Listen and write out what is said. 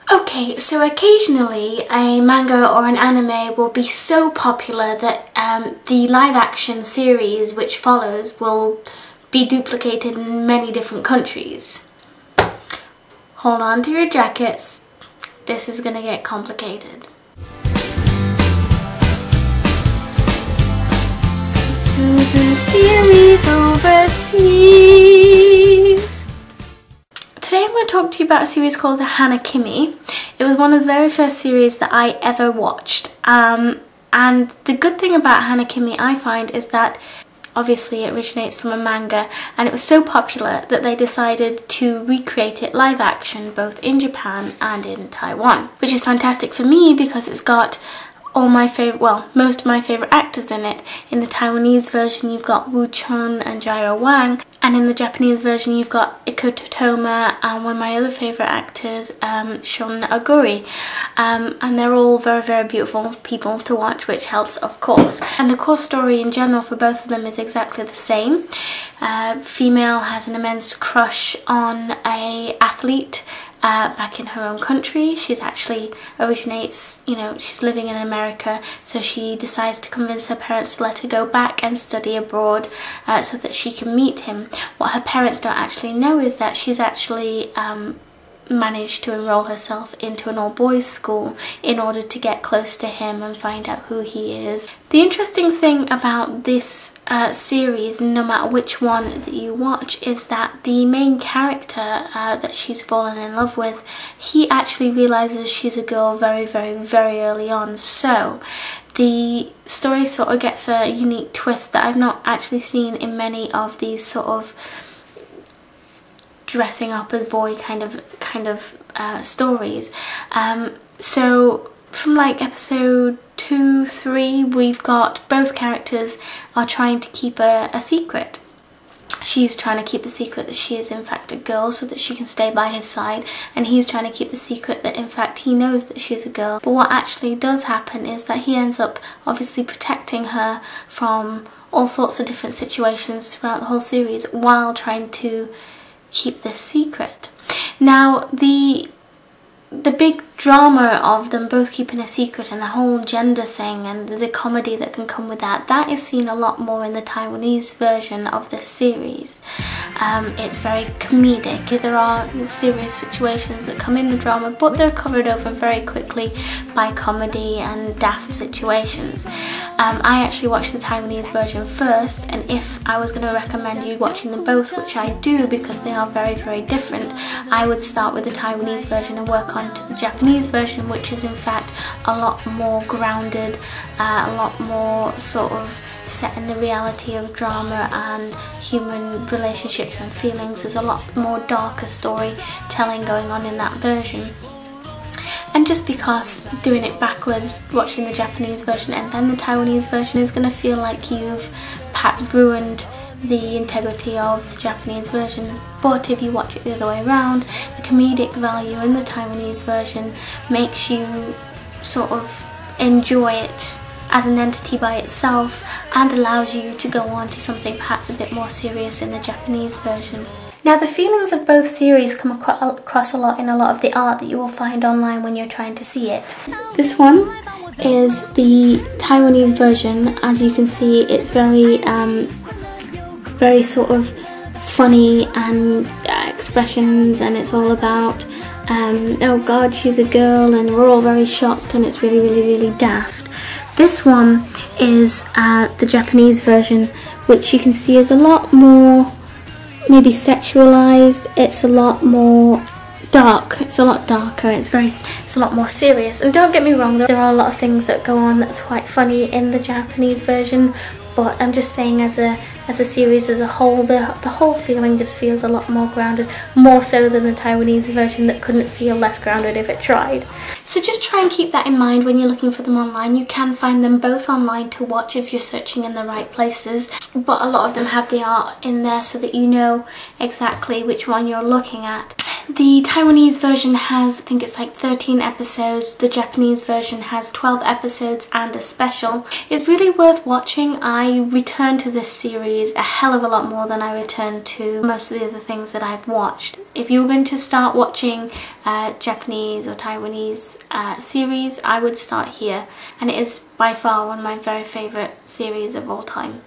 Okay, so occasionally a manga or an anime will be so popular that the live action series which follows will be duplicated in many different countries. Hold on to your jackets, this is gonna get complicated. Who's a series overseas? Today I'm going to talk to you about a series called Hana Kimi. It was one of the very first series that I ever watched. And the good thing about Hana Kimi, I find, is that obviously it originates from a manga, and it was so popular that they decided to recreate it live action both in Japan and in Taiwan, which is fantastic for me because it's got all my favourite, well, most of my favourite actors in it. In the Taiwanese version you've got Woo Chun and Jairo Wang, and in the Japanese version you've got Iko Totoma and one of my other favourite actors, Shun Aguri. And they're all very, very beautiful people to watch, which helps, of course. And the core story in general for both of them is exactly the same. Female has an immense crush on a athlete back in her own country. She's actually originates, she's living in America, so she decides to convince her parents to let her go back and study abroad so that she can meet him. What her parents don't actually know is that she's actually managed to enroll herself into an all-boys school in order to get close to him and find out who he is. The interesting thing about this series, no matter which one that you watch, is that the main character that she's fallen in love with, he actually realises she's a girl very, very, very early on. So the story sort of gets a unique twist that I've not actually seen in many of these sort of dressing up as boy kind of stories. So from like episode 2, 3, we've got both characters are trying to keep a secret. She's trying to keep the secret that she is in fact a girl so that she can stay by his side, and he's trying to keep the secret that in fact he knows that she's a girl. But what actually does happen is that he ends up obviously protecting her from all sorts of different situations throughout the whole series while trying to keep this secret. Now the big drama of them both keeping a secret and the whole gender thing and the comedy that can come with that is seen a lot more in the Taiwanese version of this series. It's very comedic. There are serious situations that come in the drama, but they're covered over very quickly by comedy and daft situations. I actually watched the Taiwanese version first, and if I was going to recommend you watching them both, which I do because they are very, very different, I would start with the Taiwanese version and work on to the Japanese version, which is in fact a lot more grounded, a lot more sort of set in the reality of drama and human relationships and feelings. There's a lot more darker storytelling going on in that version. And just because doing it backwards, watching the Japanese version and then the Taiwanese version, is going to feel like you've ruined the integrity of the Japanese version. But if you watch it the other way around, the comedic value in the Taiwanese version makes you sort of enjoy it as an entity by itself and allows you to go on to something perhaps a bit more serious in the Japanese version. Now, the feelings of both series come across a lot in a lot of the art that you will find online when you're trying to see it. This one is the Taiwanese version. As you can see, it's very sort of funny and expressions, and it's all about oh god, she's a girl, and we're all very shocked, and it's really, really, really daft. This one is the Japanese version, which you can see is a lot more maybe sexualized. It's a lot more dark, it's a lot darker, it's a lot more serious. And don't get me wrong, there are a lot of things that go on that's quite funny in the Japanese version, but I'm just saying as a series as a whole, the whole feeling just feels a lot more grounded, more so than the Taiwanese version that couldn't feel less grounded if it tried. So just try and keep that in mind when you're looking for them online. You can find them both online to watch if you're searching in the right places, but a lot of them have the art in there so that you know exactly which one you're looking at. The Taiwanese version has, I think it's like 13 episodes. The Japanese version has 12 episodes and a special. It's really worth watching. I return to this series a hell of a lot more than I return to most of the other things that I've watched. If you were going to start watching Japanese or Taiwanese series, I would start here. And it is by far one of my very favourite series of all time.